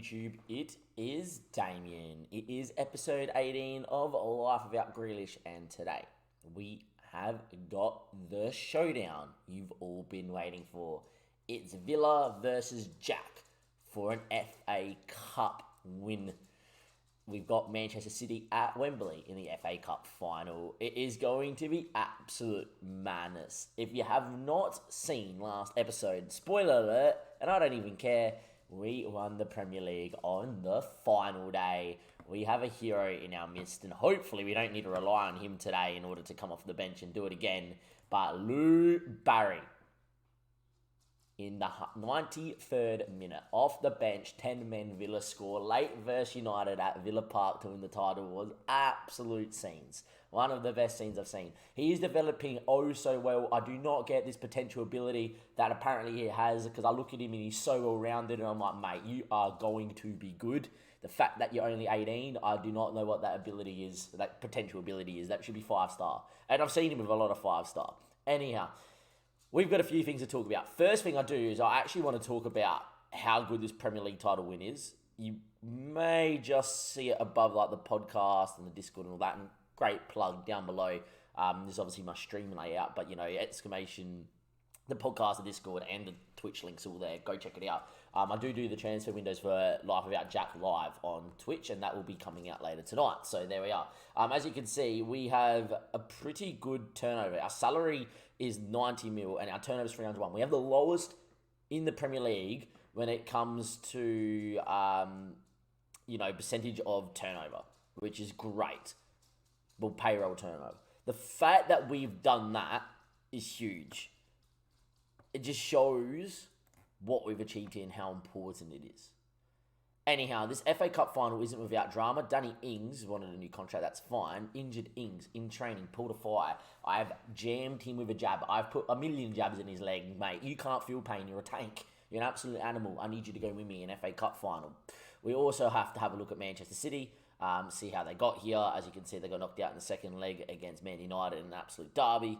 YouTube, it is Damien. It is episode 18 of Life Without Grealish, and today we have got the showdown you've all been waiting for. It's Villa versus Jack for an FA Cup win. We've got Manchester City at Wembley in the FA Cup final. It is going to be absolute madness. If you have not seen last episode, spoiler alert, and I don't even care, we won the Premier League on the final day. We have a hero in our midst, and hopefully we don't need to rely on him today in order to come off the bench and do it again. But Lou Barry, in the 93rd minute, off the bench, 10-men Villa score. Late versus United at Villa Park to win the title was absolute scenes. One of the best scenes I've seen. He is developing oh so well. I do not get this potential ability that apparently he has, because I look at him and he's so well-rounded and I'm like, mate, you are going to be good. The fact that you're only 18, I do not know what that ability is, that potential ability is. That should be 5-star. And I've seen him with a lot of 5-star. Anyhow, we've got a few things to talk about. First thing I do is I actually want to talk about how good this Premier League title win is. You may just see it above like the podcast and the Discord and all that. And great plug down below. There's obviously my stream layout, but exclamation, the podcast, the Discord, and the Twitch links all there. Go check it out. I do the transfer windows for Life Without Jack live on Twitch, and that will be coming out later tonight. So there we are. As you can see, we have a pretty good turnover. Our salary is 90 mil, and our turnover is 301. We have the lowest in the Premier League when it comes to percentage of turnover, which is great. Well, payroll turnover. The fact that we've done that is huge. It just shows what we've achieved here and how important it is. Anyhow, this FA Cup final isn't without drama. Danny Ings wanted a new contract, that's fine. Injured Ings in training, pulled a fire. I've jammed him with a jab. I've put a million jabs in his leg, mate. You can't feel pain, you're a tank. You're an absolute animal. I need you to go with me in FA Cup final. We also have to have a look at Manchester City, see how they got here. As you can see, they got knocked out in the second leg against Man United in an absolute derby.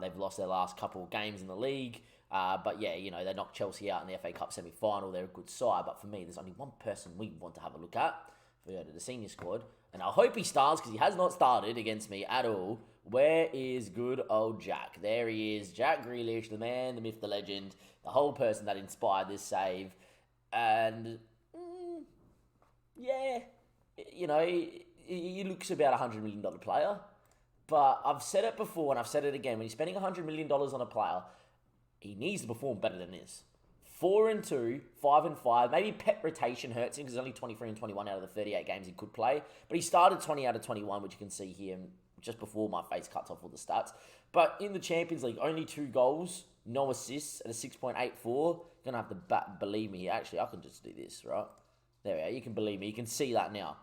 They've lost their last couple of games in the league. But yeah, they knocked Chelsea out in the FA Cup semi-final. They're a good side, but for me, there's only one person we want to have a look at. If we go to the senior squad, and I hope he starts, because he has not started against me at all. Where is good old Jack? There he is, Jack Grealish, the man, the myth, the legend, the whole person that inspired this save. And, he looks about $100 million player. But I've said it before, and I've said it again, when you're spending $100 million on a player, he needs to perform better than this. 4-2, 5-5. Maybe pet rotation hurts him because he's only 23 and 21 out of the 38 games he could play. But he started 20 out of 21, which you can see here just before my face cuts off all the stats. But in the Champions League, only 2 goals, no assists at a 6.84. You're going to have to believe me here. Actually, I can just do this, right? There we are. You can believe me. You can see that now.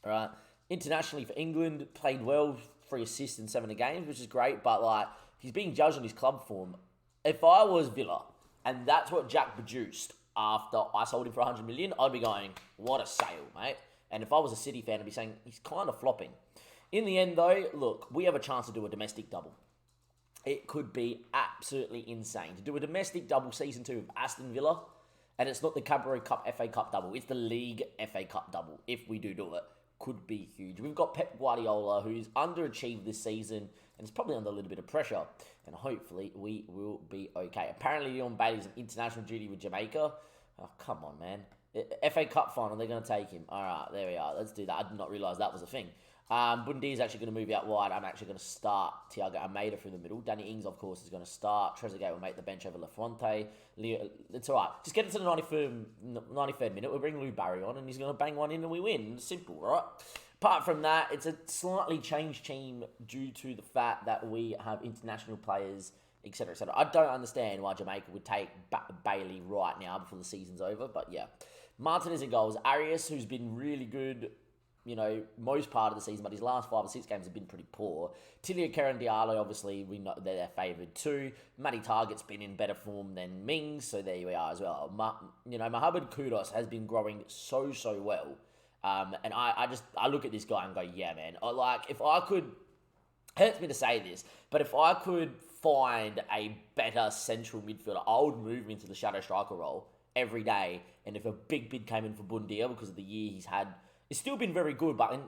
All right. Internationally for England, played well, 3 assists in 7 games, which is great. But he's being judged on his club form. If I was Villa, and that's what Jack produced after I sold him for 100 million, I'd be going, what a sale, mate. And if I was a City fan, I'd be saying, he's kind of flopping. In the end, though, look, we have a chance to do a domestic double. It could be absolutely insane. To do a domestic double season 2 of Aston Villa, and it's not the Carabao Cup FA Cup double, it's the League FA Cup double, if we do it. Could be huge. We've got Pep Guardiola, who's underachieved this season and is probably under a little bit of pressure, and hopefully we will be okay. Apparently Leon Bailey's on international duty with Jamaica. Oh, come on, man. FA Cup final, they're going to take him. All right, there we are. Let's do that. I did not realise that was a thing. Bundy is actually going to move out wide. I'm actually going to start Thiago Almeida through the middle. Danny Ings, of course, is going to start. Trezeguet will make the bench over Lafonte. It's all right. Just get into the 93rd minute. We'll bring Lou Barry on, and he's going to bang one in, and we win. Simple, right? Apart from that, it's a slightly changed team due to the fact that we have international players, etc., etc. I don't understand why Jamaica would take Bailey right now before the season's over, but yeah. Martinez in goals. Arias, who's been really good, most part of the season, but his last 5 or 6 games have been pretty poor. Tilio Karen Diallo, obviously, we know they're favoured too. Matty Target's been in better form than Mings, so there we are as well. Mohamed Kudus has been growing so well. And I look at this guy and go, yeah, man. If I could, hurts me to say this, but if I could find a better central midfielder, I would move him into the shadow striker role every day. And if a big bid came in for Bundia because of the year he's had, it's still been very good. But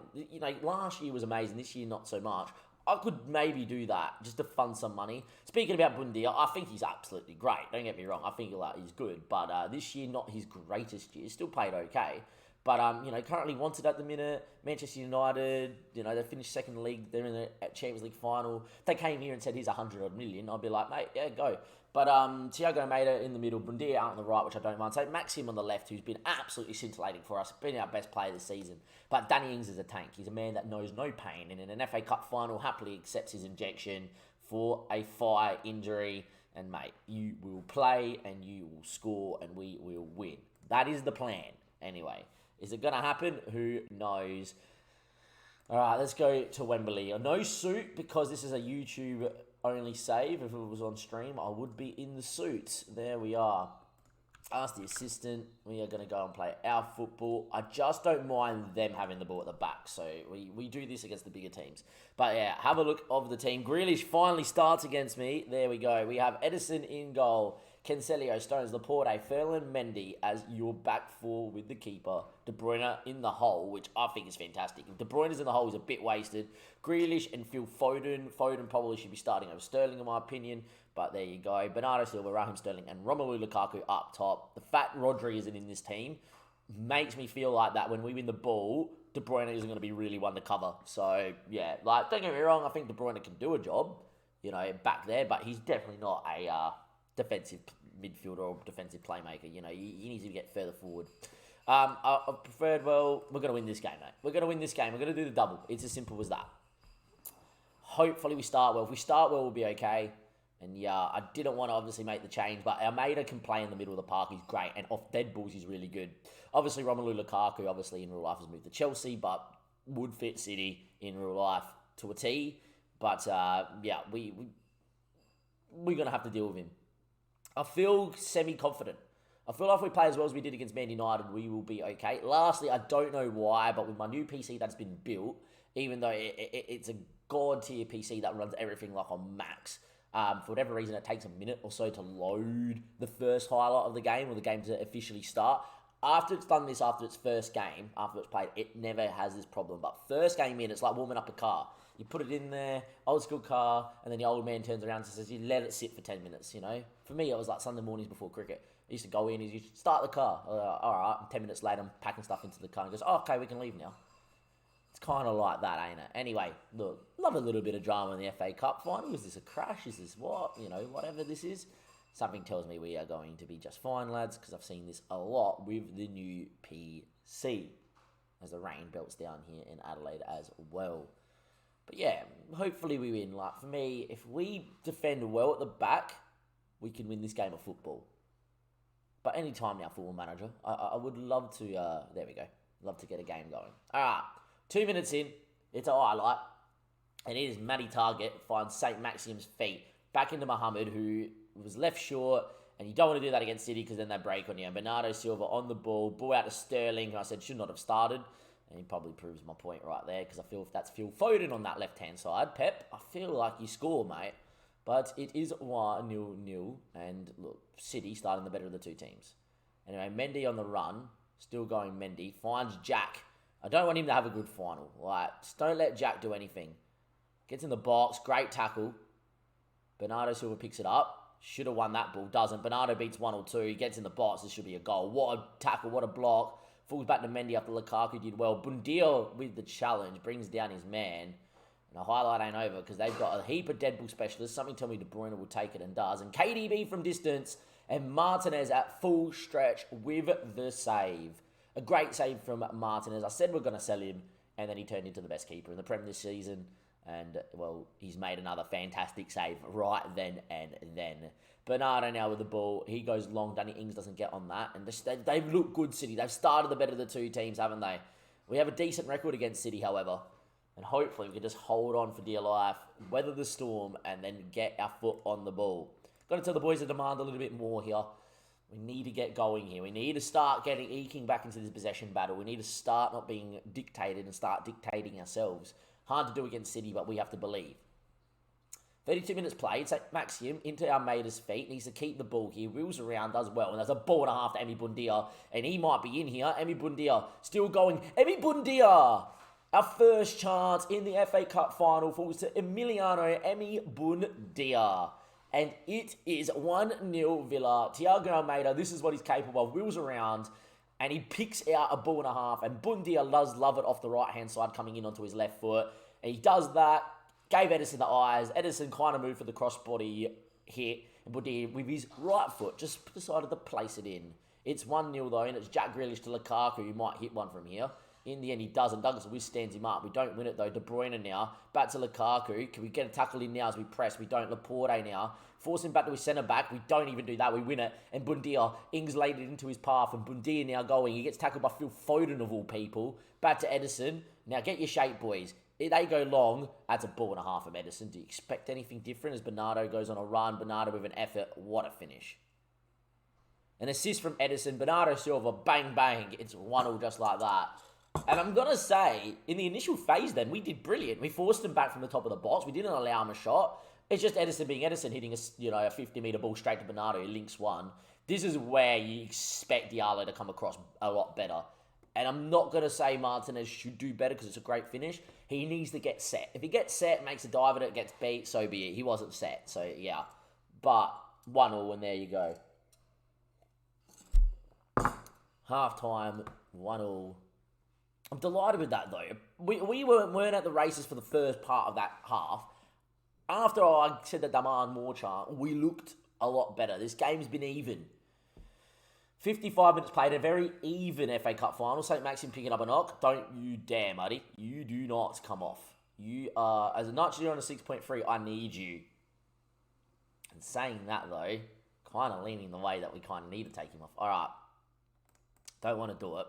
last year was amazing. This year not so much. I could maybe do that just to fund some money. Speaking about Bundia, I think he's absolutely great. Don't get me wrong. I think he's good. But this year, not his greatest year. Still played okay. But, currently wanted at the minute. Manchester United, they finished second in the league. They're in the Champions League final. If they came here and said, here's 100 million, I'd be like, mate, yeah, go. But Thiago Almeida in the middle, Bundia out on the right, which I don't mind. So Maxim on the left, who's been absolutely scintillating for us, been our best player this season. But Danny Ings is a tank. He's a man that knows no pain. And in an FA Cup final, happily accepts his injection for a thigh injury. And, mate, you will play and you will score and we will win. That is the plan. Anyway. Is it going to happen? Who knows? All right, let's go to Wembley. No suit because this is a YouTube-only save. If it was on stream, I would be in the suit. There we are. Ask the assistant. We are going to go and play our football. I just don't mind them having the ball at the back. So we do this against the bigger teams. But yeah, have a look of the team. Grealish finally starts against me. There we go. We have Edison in goal. Cancelo, Stones, Laporte, Ferland, Mendy as your back four with the keeper. De Bruyne in the hole, which I think is fantastic. If De Bruyne is in the hole, he's a bit wasted. Grealish and Phil Foden. Foden probably should be starting over Sterling, in my opinion. But there you go. Bernardo Silva, Raheem Sterling, and Romelu Lukaku up top. The fact Rodri isn't in this team makes me feel like that when we win the ball, De Bruyne isn't going to be really one to cover. So, yeah, don't get me wrong. I think De Bruyne can do a job, back there. But he's definitely not a defensive midfielder or defensive playmaker. He needs to get further forward. I preferred, we're going to win this game, mate. We're going to win this game. We're going to do the double. It's as simple as that. Hopefully we start well. If we start well, we'll be okay. And yeah, I didn't want to obviously make the change, but Almeida can play in the middle of the park. He's great. And off dead balls, he's really good. Obviously, Romelu Lukaku, obviously in real life, has moved to Chelsea, but would fit City in real life to a T. But yeah, we're going to have to deal with him. I feel semi-confident. I feel like if we play as well as we did against Man United, we will be okay. Lastly, I don't know why, but with my new PC that's been built, even though it's a god-tier PC that runs everything like on max, for whatever reason, it takes a minute or so to load the first highlight of the game or the game to officially start. After it's done this, after its first game, after it's played, it never has this problem. But first game in, it's like warming up a car. You put it in there, old school car, and then the old man turns around and says, you let it sit for 10 minutes, For me, it was like Sunday mornings before cricket. I used to go in, you start the car. All right, and 10 minutes later, I'm packing stuff into the car and goes, oh, okay, we can leave now. It's kind of like that, ain't it? Anyway, look, love a little bit of drama in the FA Cup final. Is this a crash? Is this what? Whatever this is. Something tells me we are going to be just fine, lads, because I've seen this a lot with the new PC. As the rain belts down here in Adelaide as well. But yeah, hopefully we win. Like, for me, if we defend well at the back, we can win this game of football. But any time now, Football Manager, I would love to, there we go, love to get a game going. All right, 2 minutes in, it's a highlight, and it is Matty Target finds St. Maxim's feet back into Mohamed, who was left short, and you don't want to do that against City because then they break on you. And Bernardo Silva on the ball out to Sterling, who I said should not have started. And he probably proves my point right there because I feel if that's Phil Foden on that left-hand side, Pep, I feel like you score, mate. But it is 1-0, and look, City starting the better of the two teams. Anyway, Mendy on the run, still going Mendy, finds Jack. I don't want him to have a good final. Just don't let Jack do anything. Gets in the box, great tackle. Bernardo Silva picks it up. Should have won that ball, doesn't. Bernardo beats 1 or 2, he gets in the box, this should be a goal. What a tackle, what a block. Falls back to Mendy after Lukaku did well. Bundia with the challenge, brings down his man. And a highlight ain't over because they've got a heap of dead ball specialists. Something tell me De Bruyne will take it and does. And KDB from distance and Martinez at full stretch with the save. A great save from Martinez. I said we're going to sell him, and then he turned into the best keeper in the Prem this season. And, well, he's made another fantastic save right then and then. Bernardo now with the ball. He goes long. Danny Ings doesn't get on that. And they've looked good, City. They've started the better of the two teams, haven't they? We have a decent record against City, however. And hopefully we can just hold on for dear life, weather the storm, and then get our foot on the ball. Got to tell the boys to demand a little bit more here. We need to get going here. We need to start eking back into this possession battle. We need to start not being dictated and start dictating ourselves. Hard to do against City, but we have to believe. 32 minutes played. St. Maxim into Almeida's feet. Needs to keep the ball here. Wheels around, does well. And there's a ball and a half to Emi Buendia. And he might be in here. Emi Buendia still going. Emi Buendia! Our first chance in the FA Cup final falls to Emiliano Emi Buendia. And it is 1-0 Villa. Thiago Almeida, this is what he's capable of. Wheels around. And he picks out a ball and a half. And Buendia does love it off the right-hand side, coming in onto his left foot. And he does that. Gave Edison the eyes. Edison kind of moved for the crossbody hit. And Buendia, with his right foot, just decided to place it in. It's 1-0 though, and it's Jack Grealish to Lukaku, who might hit one from here. In the end, he doesn't. Douglas Luiz stands him up. We don't win it though. De Bruyne now. Back to Lukaku. Can we get a tackle in now as we press? We don't. Laporte now. Force him back to his centre-back. We don't even do that. We win it. And Buendia, Ings laid it into his path. And Buendia now going. He gets tackled by Phil Foden of all people. Back to Edison. Now get your shape, boys. If they go long, that's a ball and a half from Edison. Do you expect anything different as Bernardo goes on a run? Bernardo with an effort. What a finish. An assist from Edison. Bernardo Silva, bang, bang. It's 1-0 just like that. And I'm going to say, in the initial phase then, we did brilliant. We forced him back from the top of the box. We didn't allow him a shot. It's just Edison being Edison, hitting a 50-metre ball straight to Bernardo, who links one. This is where you expect Diallo to come across a lot better. And I'm not going to say Martinez should do better because it's a great finish. He needs to get set. If he gets set, makes a dive at it, gets beat, so be it. He wasn't set, so yeah. But 1-0, and there you go. Half-time, 1-0. I'm delighted with that, though. We weren't at the races for the first part of that half. After I said the Daman Moore chant, we looked a lot better. This game's been even. 55 minutes played, a very even FA Cup final. St. Maxim picking up a knock. Don't you dare, Muddy. You do not come off. You are, as a Nitrogen on a 6.3, I need you. And saying that, though, kind of leaning the way that we kind of need to take him off. All right. Don't want to do it,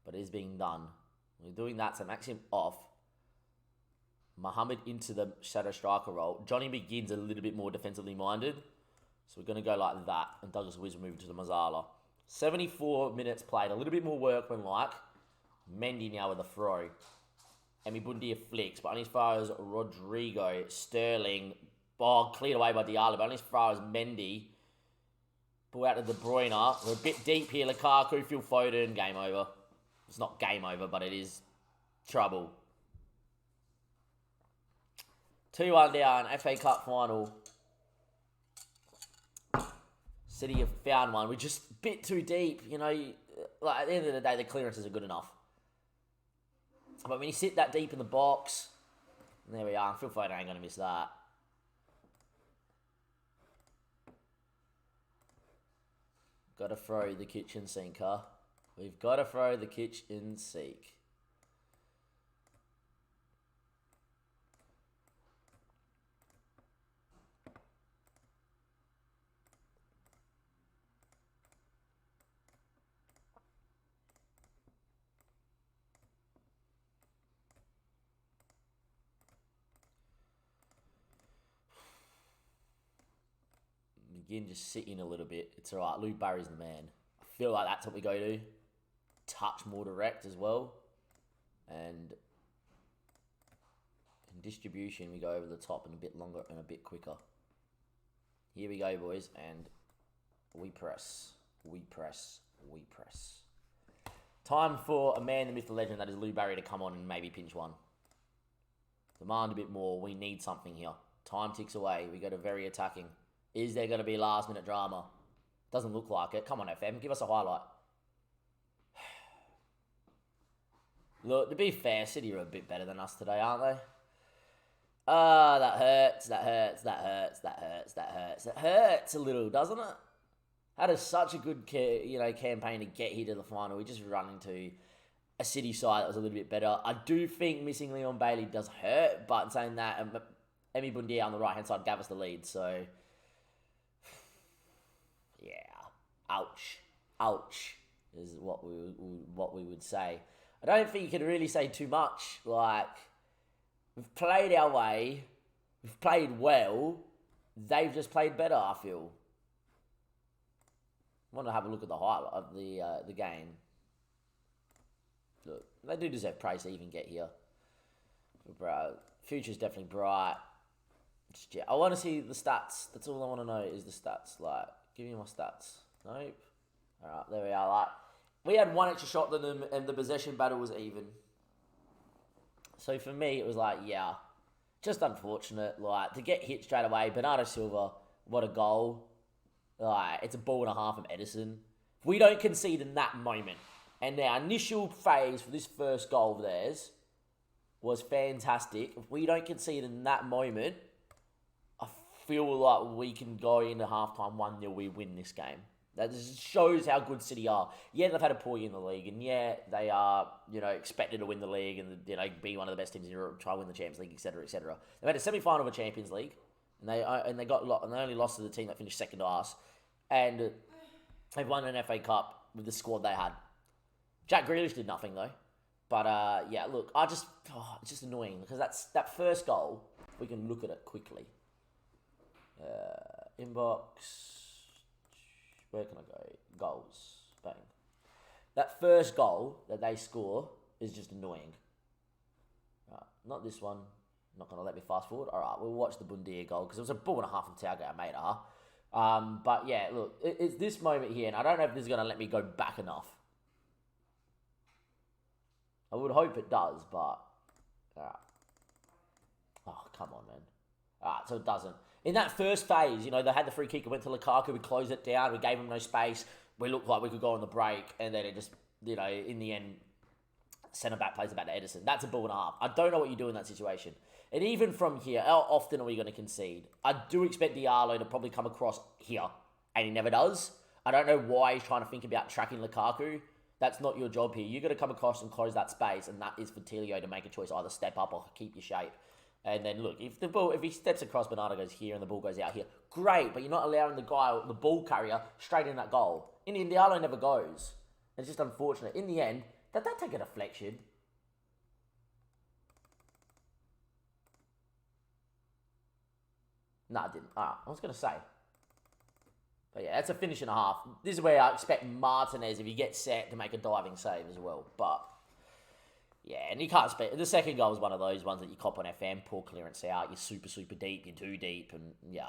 but it is being done. We're doing that, St. Maxim off. Mohamed into the shadow striker role. Johnny McGinn's a little bit more defensively minded. So we're going to go like that. And Douglas Luiz will move to the Mazzala. 74 minutes played. A little bit more workmanlike. Mendy now with a throw. Emi Buendia flicks. But only as far as Rodrigo. Sterling. Oh, cleared away by Diallo. But only as far as Mendy. Ball out to De Bruyne. We're a bit deep here. Lukaku, Phil Foden. Game over. It's not game over, but it is trouble. 2-1 down. FA Cup final. City have found one. We're just a bit too deep. You know, like at the end of the day, the clearances are good enough. But when you sit that deep in the box, there we are. Phil Foden ain't going to miss that. Got to throw the kitchen sinker. We've got to throw the kitchen sink. McGinn just sitting a little bit. It's all right. Lou Barry's the man. I feel like that's what we go to. Touch more direct as well. And in distribution, we go over the top and a bit longer and a bit quicker. Here we go, boys. And we press. We press. We press. Time for a man, the myth, the legend, that is Lou Barry, to come on and maybe pinch one. Demand a bit more. We need something here. Time ticks away. We go to very attacking. Is there going to be last minute drama? Doesn't look like it. Come on, FM. Give us a highlight. Look, to be fair, City are a bit better than us today, aren't they? Ah, that hurts. That hurts. That hurts. That hurts. That hurts. It hurts a little, doesn't it? Had such a good campaign to get here to the final. We just run into a City side that was a little bit better. I do think missing Leon Bailey does hurt, but in saying that, Emi Buendia on the right-hand side gave us the lead, so... Yeah, ouch, ouch is what we would say. I don't think you can really say too much. Like, we've played our way, we've played well. They've just played better, I feel. I want to have a look at the highlight of the game. Look, they do deserve praise to even get here. Bro, future's definitely bright. Yeah, I want to see the stats. That's all I want to know is the stats. Like, give me my stats. Nope. All right, there we are. Like, we had one extra shot than them, and the possession battle was even. So for me, it was like, yeah, just unfortunate. Like, to get hit straight away, Bernardo Silva, what a goal. Like, it's a ball and a half from Edison. If we don't concede in that moment, and our initial phase for this first goal of theirs was fantastic. If we don't concede in that moment, I feel like we can go into halftime 1-0, we win this game. That just shows how good City are. Yeah, they've had a poor year in the league, and yeah, they are, expected to win the league and, be one of the best teams in Europe, try to win the Champions League, etc., etc. They made a semi-final of a Champions League, and they only lost to the team that finished second to us, and they've won an FA Cup with the squad they had. Jack Grealish did nothing though, but yeah, look, it's just annoying because that first goal. We can look at it quickly. Inbox. Where can I go? Goals. Bang. That first goal that they score is just annoying. Right, not this one. Not going to let me fast forward. All right, we'll watch the Bundia goal because it was a ball and a half from Thiago Almeida. But yeah, look, it's this moment here, and I don't know if this is going to let me go back enough. I would hope it does, but... All right. Oh, come on, man. All right, so it doesn't. In that first phase, they had the free kick. It went to Lukaku. We closed it down. We gave him no space. We looked like we could go on the break. And then it just, in the end, centre-back plays it back to Edison. That's a ball and a half. I don't know what you do in that situation. And even from here, how often are we going to concede? I do expect Diallo to probably come across here. And he never does. I don't know why he's trying to think about tracking Lukaku. That's not your job here. You've got to come across and close that space. And that is for Tilio to make a choice. Either step up or keep your shape. And then look, if he steps across, Bernardo goes here and the ball goes out here. Great, but you're not allowing the ball carrier, straight in that goal. In the end, Diallo never goes. It's just unfortunate. In the end, did that take a deflection? No, it didn't. I was going to say. But yeah, that's a finish and a half. This is where I expect Martinez, if he gets set, to make a diving save as well. But... yeah, and you can't expect... the second goal was one of those ones that you cop on FM, poor clearance out, you're super, super deep, you're too deep, and yeah,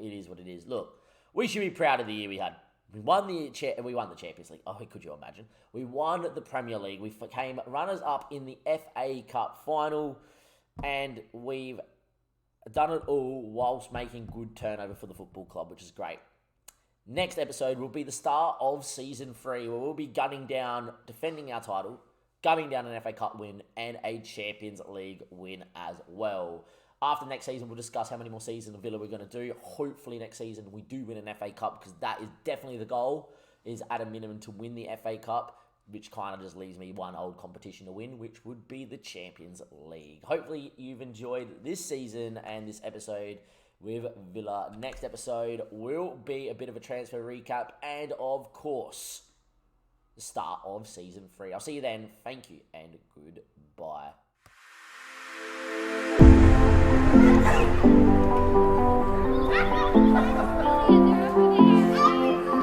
it is what it is. Look, we should be proud of the year we had. We won the Champions League. Oh, could you imagine? We won the Premier League. We became runners-up in the FA Cup final, and we've done it all whilst making good turnover for the football club, which is great. Next episode will be the start of Season 3, where we'll be gunning down, defending our title, gunning down an FA Cup win and a Champions League win as well. After next season, we'll discuss how many more seasons of Villa we're going to do. Hopefully next season we do win an FA Cup because that is definitely the goal, is at a minimum to win the FA Cup, which kind of just leaves me one old competition to win, which would be the Champions League. Hopefully you've enjoyed this season and this episode with Villa. Next episode will be a bit of a transfer recap and, of course, the start of Season 3. I'll see you then. Thank you and goodbye.